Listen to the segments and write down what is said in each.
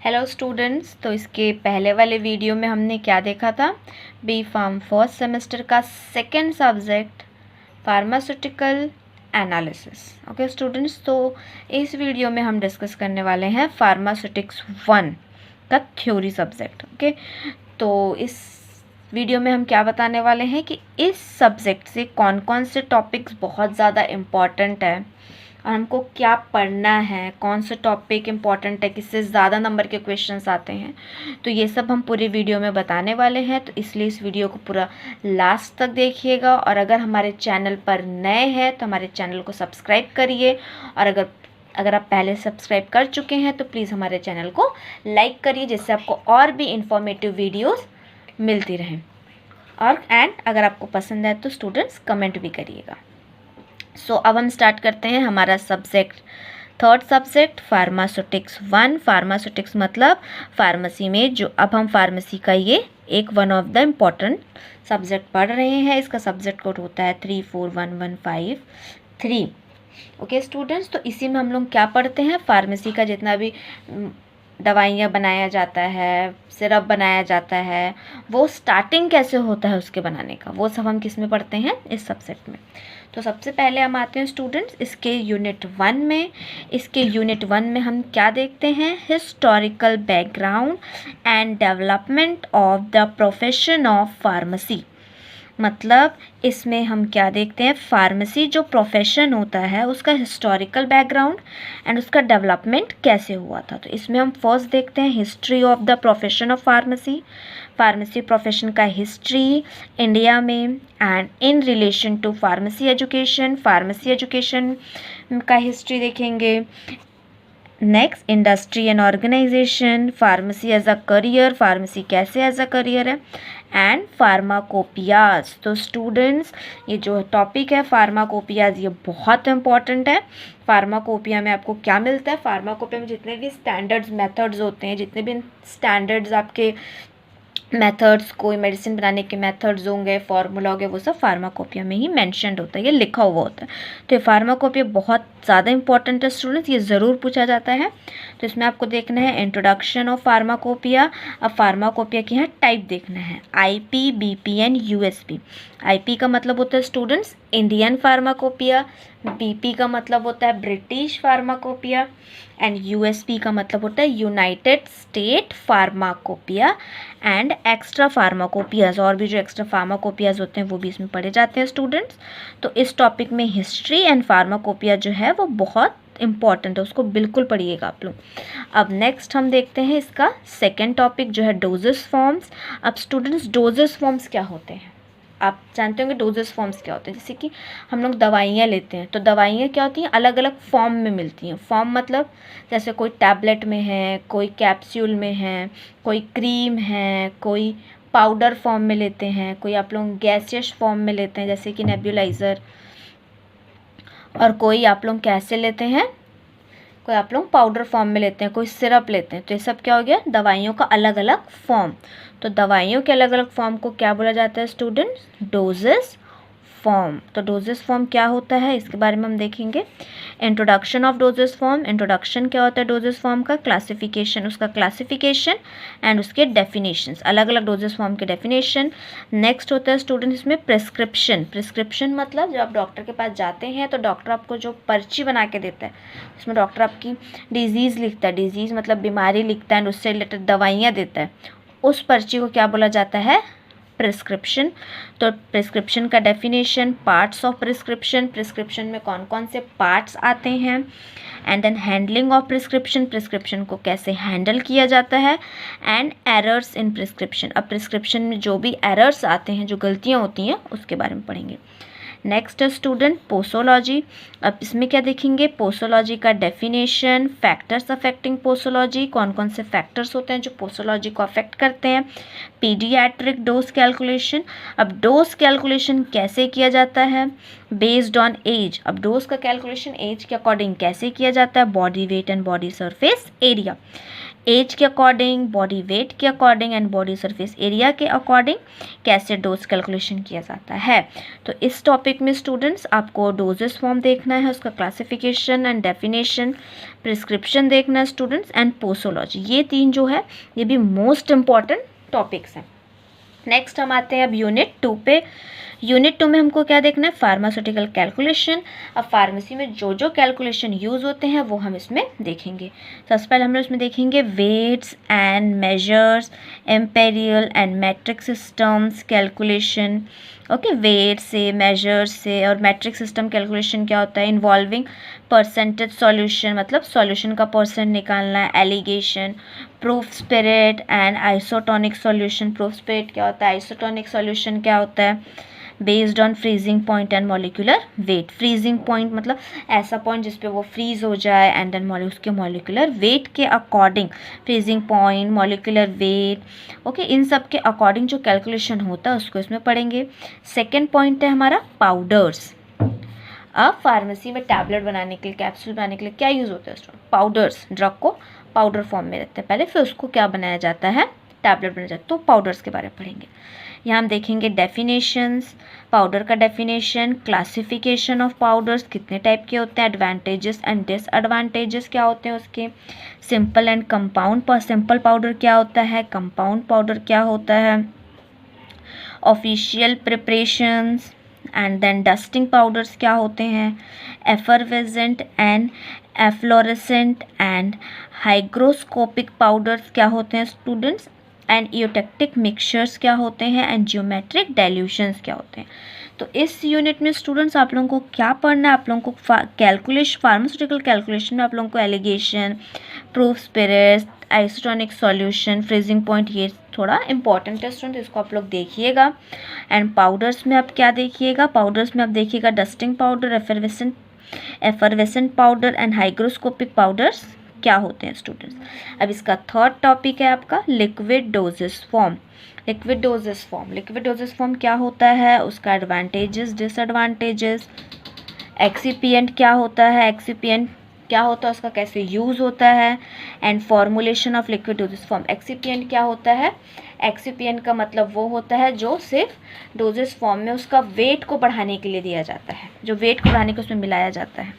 Hello students, तो इसके पहले वाले वीडियो में हमने क्या देखा था। बी फार्म फर्स्ट सेमेस्टर का second subject pharmaceutical analysis. Okay students, तो इस वीडियो में हम डिस्कस करने वाले हैं फार्मास्यूटिक्स 1 का थ्योरी सब्जेक्ट। ओके, तो इस वीडियो में हम क्या बताने वाले हैं कि इस सब्जेक्ट से कौन कौन से टॉपिक्स बहुत ज़्यादा इम्पॉर्टेंट है और हमको क्या पढ़ना है, कौन से टॉपिक इम्पॉर्टेंट है, किससे ज़्यादा नंबर के क्वेश्चंस आते हैं। तो ये सब हम पूरी वीडियो में बताने वाले हैं, तो इसलिए इस वीडियो को पूरा लास्ट तक देखिएगा। और अगर हमारे चैनल पर नए हैं तो हमारे चैनल को सब्सक्राइब करिए, और अगर आप पहले सब्सक्राइब कर चुके हैं तो प्लीज़ हमारे चैनल को लाइक करिए, जिससे आपको और भी इंफॉर्मेटिव वीडियोज़ मिलती रहें। और अगर आपको पसंद है तो स्टूडेंट्स कमेंट भी करिएगा। सो अब हम स्टार्ट करते हैं हमारा subject, third subject pharmaceutics 1। Pharmaceutics मतलब फार्मेसी में जो अब हम फार्मेसी का ये एक one of the important subject पढ़ रहे हैं। इसका सब्जेक्ट कोड होता है 341153। ओके स्टूडेंट्स, तो इसी में हम लोग क्या पढ़ते हैं, फार्मेसी का जितना भी दवाइयाँ बनाया जाता है, सिरप बनाया जाता है, वो स्टार्टिंग कैसे होता है उसके बनाने का, वो सब हम किस में पढ़ते हैं, इस सब्जेक्ट में। तो सबसे पहले हम आते हैं स्टूडेंट्स इसके यूनिट 1 में। इसके यूनिट 1 में हम क्या देखते हैं, historical background and development of the profession of pharmacy. मतलब इसमें हम क्या देखते हैं, फार्मेसी जो प्रोफेशन होता है उसका हिस्टोरिकल बैकग्राउंड एंड उसका डेवलपमेंट कैसे हुआ था। तो इसमें हम फर्स्ट देखते हैं history of the profession of pharmacy. Pharmacy profession का हिस्ट्री इंडिया में and in relation to pharmacy education. Pharmacy education का हिस्ट्री देखेंगे। Next industry and organisation, pharmacy as a career, pharmacy कैसे एज अ करियर है, and pharmacopoeias. तो students ये जो topic है फार्माकोपियाज, ये बहुत इंपॉर्टेंट है। फार्माकोपिया में आपको क्या मिलता है, फार्माकोपिया में जितने भी स्टैंडर्ड्स मेथड्स होते हैं, जितने भी स्टैंडर्ड्स आपके मेथड्स, कोई मेडिसिन बनाने के मेथड्स होंगे, फार्मूला हो गए, वो सब फार्माकोपिया में ही मेंशन्ड होता है, ये लिखा हुआ होता है। तो ये फार्माकोपिया बहुत ज़्यादा इंपॉर्टेंट है स्टूडेंट्स, ये ज़रूर पूछा जाता है। तो इसमें आपको देखना है इंट्रोडक्शन ऑफ फार्माकोपिया। अब फार्माकोपिया के यहाँ टाइप देखना है, IP, BP and USP। IP का मतलब होता है स्टूडेंट्स इंडियन फार्माकोपिया, BP का मतलब होता है ब्रिटिश फार्माकोपिया एंड USP का मतलब होता है United state pharmacopoeia and extra pharmacopoeias. और भी जो एक्स्ट्रा फार्माकोपियाज होते हैं वो भी इसमें पढ़े जाते हैं स्टूडेंट्स। तो इस टॉपिक में हिस्ट्री एंड फार्माकोपिया जो है वो बहुत इंपॉर्टेंट है, उसको बिल्कुल पढ़िएगा आप लोग। अब नेक्स्ट हम देखते हैं इसका सेकेंड टॉपिक जो है डोजेस फॉर्म्स। अब स्टूडेंट्स डोजेस फॉर्म्स क्या होते हैं, आप जानते होंगे डोजेस फॉर्म्स क्या होते हैं। जैसे कि हम लोग दवाइयाँ लेते हैं, तो दवाइयाँ क्या होती हैं, अलग अलग फॉर्म में मिलती हैं। फॉर्म मतलब जैसे कोई टैबलेट में है, कोई कैप्सूल में है, कोई क्रीम है, कोई पाउडर फॉर्म में लेते हैं, कोई आप लोग गैसियस फॉर्म में लेते हैं जैसे कि नेब्यूलाइज़र, और कोई आप लोग कैसे लेते हैं, कोई आप लोग पाउडर फॉर्म में लेते हैं, कोई सिरप लेते हैं। तो ये सब क्या हो गया, दवाइयों का अलग अलग फॉर्म। तो दवाइयों के अलग अलग फॉर्म को क्या बोला जाता है स्टूडेंट्स, डोजेस फॉर्म। तो डोजेस फॉर्म क्या होता है इसके बारे में हम देखेंगे। Introduction of doses form, introduction क्या होता है डोजेस फॉर्म का, क्लासिफिकेशन, उसका क्लासिफिकेशन एंड उसके डेफिनेशंस, अलग अलग डोजेस फॉर्म के डेफिनेशन। नेक्स्ट होता है स्टूडेंट इसमें प्रिस्क्रिप्शन। प्रिस्क्रिप्शन मतलब जब आप डॉक्टर के पास जाते हैं तो डॉक्टर आपको जो पर्ची बना के देता है, उसमें डॉक्टर आपकी डिजीज़ लिखता है, डिजीज़ मतलब बीमारी लिखता है एंड उससे रिलेटेड दवाइयाँ देता है, उस पर्ची को क्या बोला जाता है, प्रिस्क्रिप्शन। तो प्रिस्क्रिप्शन का definition, parts of prescription, prescription में कौन कौन से पार्ट्स आते हैं, and then handling of prescription, prescription को कैसे हैंडल किया जाता है, एंड एरर्स इन प्रिस्क्रिप्शन। अब प्रिस्क्रिप्शन में जो भी एरर्स आते हैं, जो गलतियाँ होती हैं, उसके बारे में पढ़ेंगे। नेक्स्ट है स्टूडेंट पोसोलॉजी। अब इसमें क्या देखेंगे, पोसोलॉजी का डेफिनेशन, फैक्टर्स अफेक्टिंग पोसोलॉजी, कौन कौन से फैक्टर्स होते हैं जो पोसोलॉजी को अफेक्ट करते हैं। पीडियाट्रिक डोज कैलकुलेशन, अब डोज कैलकुलेशन कैसे किया जाता है, बेस्ड ऑन एज। अब डोज का कैलकुलेशन एज के अकॉर्डिंग कैसे किया जाता है, body weight and body surface area. Age के अकॉर्डिंग, बॉडी वेट के according and body surface area के अकॉर्डिंग कैसे डोज कैलकुलेशन किया जाता है। तो इस टॉपिक में स्टूडेंट्स आपको डोजेस फॉर्म देखना है, उसका क्लासिफिकेशन एंड डेफिनेशन, प्रिस्क्रिप्शन देखना है स्टूडेंट्स, एंड पोसोलॉजी। ये 3 जो है ये भी मोस्ट इम्पॉर्टेंट टॉपिक्स हैं। नेक्स्ट हम आते हैं अब यूनिट 2 पे। यूनिट 2 में हमको क्या देखना है, फार्मास्यूटिकल कैलकुलेशन। अब फार्मेसी में जो जो कैलकुलेशन यूज़ होते हैं वो हम इसमें देखेंगे। सबसे पहले हम लोग इसमें देखेंगे weights and measures, imperial and metric systems calculation. Okay, weight से, मेजर्स से, और मैट्रिक सिस्टम कैलकुलेशन क्या होता है, इन्वॉल्विंग परसेंटेज सॉल्यूशन, मतलब सॉल्यूशन का परसेंट निकालना है, alligation, proof spirit and isotonic solution. Proof spirit क्या होता है, आइसोटोनिक सॉल्यूशन क्या होता है, based on freezing point and molecular weight. Freezing point मतलब ऐसा पॉइंट जिस पे वो फ्रीज हो जाए, एंड देन उसके मॉलिक्यूलर वेट के according, freezing point, molecular weight, okay, इन सब के अकॉर्डिंग जो कैलकुलेशन होता है उसको इसमें पढ़ेंगे। सेकेंड पॉइंट है हमारा पाउडर्स। अब फार्मेसी में टैबलेट बनाने के लिए, कैप्सूल बनाने के लिए क्या यूज़ होता है स्टूडेंट, पाउडर्स। ड्रग को पाउडर फॉर्म में रखते हैं पहले, फिर उसको क्या बनाया जाता है, टैबलेट बनाया जाता है। तो पाउडर्स के बारे में पढ़ेंगे। यहाँ हम देखेंगे डेफिनेशंस, पाउडर का डेफिनेशन, क्लासिफिकेशन ऑफ पाउडर्स, कितने टाइप के होते हैं, एडवांटेजेस एंड डिसएडवांटेजेस क्या होते हैं उसके, simple and compound, simple powder क्या होता है, कंपाउंड पाउडर क्या होता है, official preparations, and then dusting powders क्या होते हैं, effervescent and efflorescent and hygroscopic powders क्या होते हैं स्टूडेंट्स, एंड इयोटेक्टिक मिक्सचर्स क्या होते हैं, एंड जियोमेट्रिक डाइल्यूशंस क्या होते हैं। तो इस यूनिट में स्टूडेंट्स आप लोगों को क्या पढ़ना है, आप लोगों को कैलकुलेशन, फार्मास्यूटिकल कैलकुलेशन में आप लोगों को allegation, proof spirit, isotonic solution, freezing point, ये थोड़ा इंपॉर्टेंट है स्टूडेंट, इसको आप लोग देखिएगा। एंड पाउडर्स में आप क्या देखिएगा, पाउडर्स में आप देखिएगा dusting powder, effervescent powder and hygroscopic powders क्या होते हैं स्टूडेंट्स। अब इसका थर्ड टॉपिक है आपका liquid dosage form. Liquid dosage form, liquid dosage form क्या होता है, उसका एडवांटेजेस, डिसएडवांटेजेस, एक्सिपिएंट क्या होता है, एक्सिपिएंट क्या होता है, उसका कैसे यूज़ होता है, and formulation of liquid dosage form. Excipient क्या होता है, एक्सिपिएंट का मतलब वो होता है जो सिर्फ डोजेस फॉर्म में उसका वेट को बढ़ाने के लिए दिया जाता है, जो वेट को बढ़ाने के उसमें मिलाया जाता है।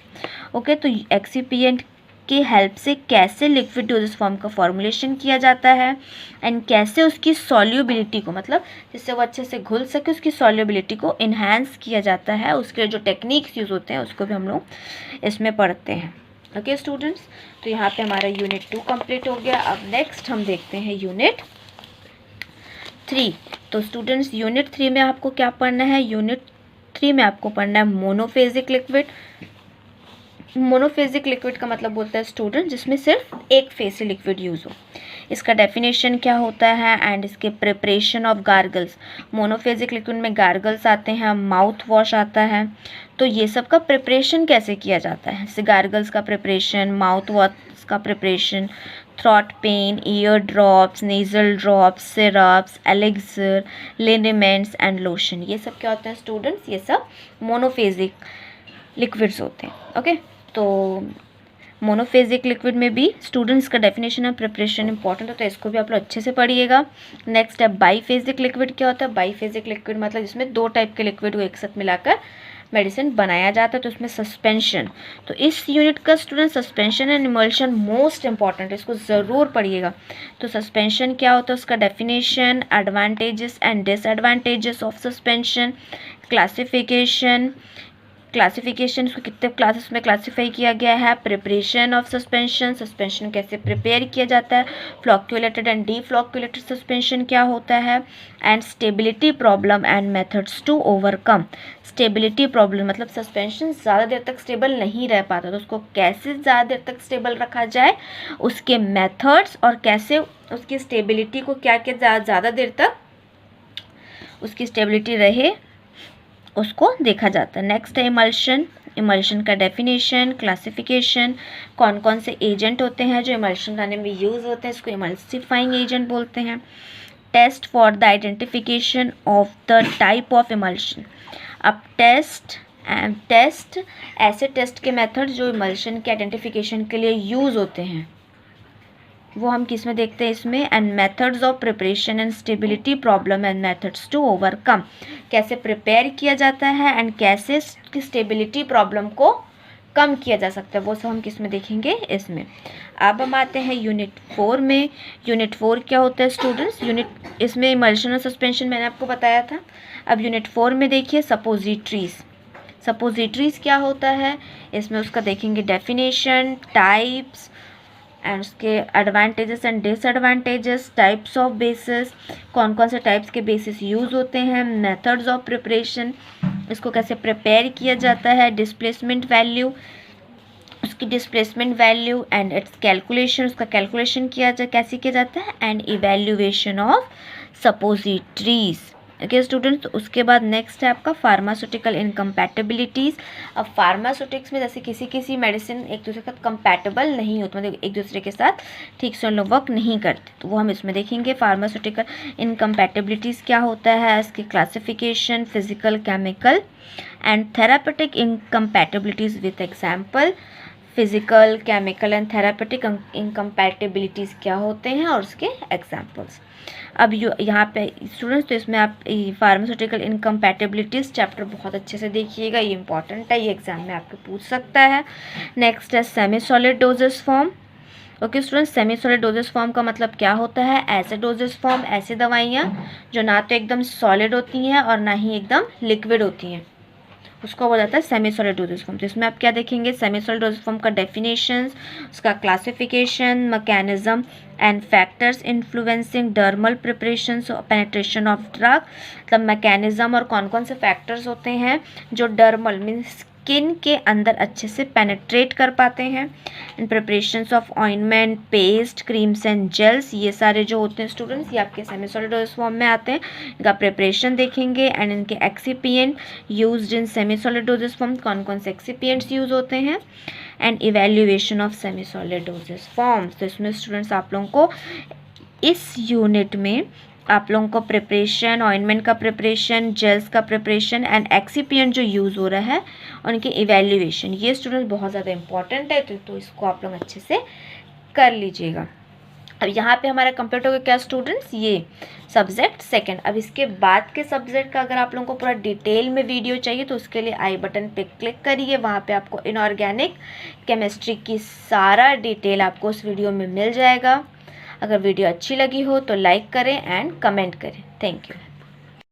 ओके, तो एक्सिपिएंट की हेल्प से कैसे लिक्विड डोजेस फॉर्म का फॉर्मुलेशन किया जाता है, एंड कैसे उसकी सॉल्युबिलिटी को, मतलब जिससे वो अच्छे से घुल सके, उसकी सॉल्युबिलिटी को इन्हांस किया जाता है, उसके जो टेक्निक्स यूज़ होते हैं उसको भी हम लोग इसमें पढ़ते हैं। ओके स्टूडेंट्स, तो यहाँ पे हमारा यूनिट 2 कंप्लीट हो गया। अब नेक्स्ट हम देखते हैं यूनिट 3। तो स्टूडेंट्स यूनिट 3 में आपको क्या पढ़ना है, यूनिट 3 में आपको पढ़ना है मोनोफेजिक लिक्विड। मोनोफेजिक लिक्विड का मतलब बोलता है स्टूडेंट जिसमें सिर्फ एक फेज से लिक्विड यूज़ हो। इसका डेफिनेशन क्या होता है, एंड इसके preparation of gargles. Monophasic liquid में गार्गल्स आते हैं, माउथ वॉश आता है, तो ये सब का प्रिपरेशन कैसे किया जाता है, जैसे गार्गल्स का प्रिपरेशन, माउथ वॉश का preparation, throat pain, ear drops, nasal drops, syrups, elixir, liniments and lotion, ये सब क्या होते हैं स्टूडेंट्स, ये सब मोनोफेजिक लिक्विड्स होते हैं। ओके, तो मोनोफेजिक लिक्विड में भी स्टूडेंट्स का डेफिनेशन ऑफ प्रिपरेशन इंपॉर्टेंट होता है, इसको भी आप लोग अच्छे से पढ़िएगा। नेक्स्ट है बाईफेजिक लिक्विड। क्या होता है बाईफेजिक लिक्विड, मतलब जिसमें 2 टाइप के लिक्विड को एक साथ मिलाकर मेडिसिन बनाया जाता है, तो उसमें सस्पेंशन। तो इस यूनिट का student suspension and emulsion most important है, इसको ज़रूर पढ़िएगा। तो सस्पेंशन क्या होता है, उसका definition, advantages and disadvantages of suspension, classification, इसको कितने क्लासेस में क्लासीफाई किया गया है, प्रिपरेशन ऑफ सस्पेंशन, सस्पेंशन कैसे प्रिपेयर किया जाता है, फ्लॉक्यूलेटेड एंड डीफ्लॉक्यूलेटेड सस्पेंशन क्या होता है, and stability problem and methods to overcome. Stability problem मतलब सस्पेंशन ज़्यादा देर तक स्टेबल नहीं रह पाता, तो उसको कैसे ज़्यादा देर तक स्टेबल रखा जाए, उसके मेथड्स, और कैसे उसकी स्टेबिलिटी को क्या क्या ज़्यादा देर तक उसकी स्टेबिलिटी रहे उसको देखा जाता है। नेक्स्ट है इमल्शन। इमल्शन का डेफिनेशन, क्लासिफिकेशन, कौन कौन से एजेंट होते हैं जो इमल्शन बनाने में यूज़ होते हैं, इसको इमल्सिफाइंग एजेंट बोलते हैं। Test for the identification of the type of emulsion. अब टेस्ट ऐसे टेस्ट के मेथड जो इमल्शन के आइडेंटिफिकेशन के लिए यूज़ होते हैं। वो हम किस में देखते हैं इसमें, and methods of preparation and stability problem and methods to overcome, कैसे प्रिपेयर किया जाता है एंड कैसे स्टेबिलिटी प्रॉब्लम को कम किया जा सकता है, वो सब हम किस में देखेंगे इसमें। अब हम आते हैं यूनिट 4 में। यूनिट 4 क्या होता है स्टूडेंट्स, यूनिट इसमें इमल्शन और सस्पेंशन मैंने आपको बताया था। अब यूनिट 4 में देखिए सपोजिटरीज। सपोजिटरीज क्या होता है, इसमें उसका देखेंगे डेफिनेशन, टाइप्स एंड उसके advantages and disadvantages, types of basis, कौन कौन से टाइप्स के बेसिस यूज़ होते हैं, मेथड्स ऑफ प्रिपरेशन, इसको कैसे प्रिपेयर किया जाता है, डिस्प्लेसमेंट वैल्यू, उसकी displacement value and it's calculation, उसका कैलकुलेशन कैसे किया जाता है, and evaluation of suppositories. Okay students, तो उसके बाद नेक्स्ट है आपका फार्मास्यूटिकल इनकम्पैटिबिलिटीज़। अब फार्मास्यूटिक्स में जैसे किसी मेडिसिन एक दूसरे के साथ कंपैटिबल नहीं होती, मतलब एक दूसरे के साथ ठीक से लोग वर्क नहीं करते, तो वो हम इसमें देखेंगे। फार्मास्यूटिकल इनकम्पैटिबिलिटीज़ क्या होता है, इसकी classification, physical, chemical and therapeutic incompatibilities with example. Physical, chemical and therapeutic incompatibilities क्या होते हैं और उसके एग्जाम्पल्स। अब यहाँ पे स्टूडेंट्स, तो इसमें आप फार्मास्यूटिकल इनकम्पैटिबिलिटीज़ चैप्टर बहुत अच्छे से देखिएगा, ये इंपॉर्टेंट है, ये एग्जाम में आपको पूछ सकता है। नेक्स्ट है semi solid doses form. Okay students, semi solid doses form का मतलब क्या होता है, ऐसे डोजेस फॉर्म, ऐसे दवाइयाँ जो ना तो एकदम सॉलिड होती हैं और ना ही एकदम लिक्विड होती हैं, उसको बोला जाता है सेमी सॉलिड डोजेस फॉर्म। तो इसमें आप क्या देखेंगे, सेमी सॉलिड डोजेस फॉर्म का डेफिनेशंस, उसका classification, mechanism and factors influencing dermal preparation penetration of drug, मतलब मैकेनिज्म और कौन कौन से फैक्टर्स होते हैं जो डर्मल मीन्स स्किन के अंदर अच्छे से पेनिट्रेट कर पाते हैं। In preparations of ointment, paste, creams and gels, ये सारे जो होते हैं स्टूडेंट्स, ये आपके सेमी सॉलिड डोजेस फॉर्म में आते हैं। इनका प्रिपरेशन देखेंगे एंड इनके excipient used in semi solid doses form, कौन कौन से एक्सिपिएंट्स यूज होते हैं, and evaluation of semi solid doses forms. तो इसमें स्टूडेंट्स आप लोगों को इस यूनिट में आप लोगों को प्रिपरेशन, ऑइंटमेंट का प्रिपरेशन, जेल्स का प्रिपरेशन एंड एक्सिपिएंट जो यूज़ हो रहा है उनकी इवैल्यूएशन, ये स्टूडेंट्स बहुत ज़्यादा इंपॉर्टेंट है, तो इसको आप लोग अच्छे से कर लीजिएगा। अब यहाँ पे हमारा कंप्लीट हो गया क्या स्टूडेंट्स, ये सब्जेक्ट सेकंड। अब इसके बाद के सब्जेक्ट का अगर आप लोगों को पूरा डिटेल में वीडियो चाहिए तो उसके लिए आई बटन पे क्लिक करिए, वहाँ पे आपको इनऑर्गेनिक केमिस्ट्री की सारा डिटेल आपको उस वीडियो में मिल जाएगा। अगर वीडियो अच्छी लगी हो तो लाइक करें एंड कमेंट करें। Thank you.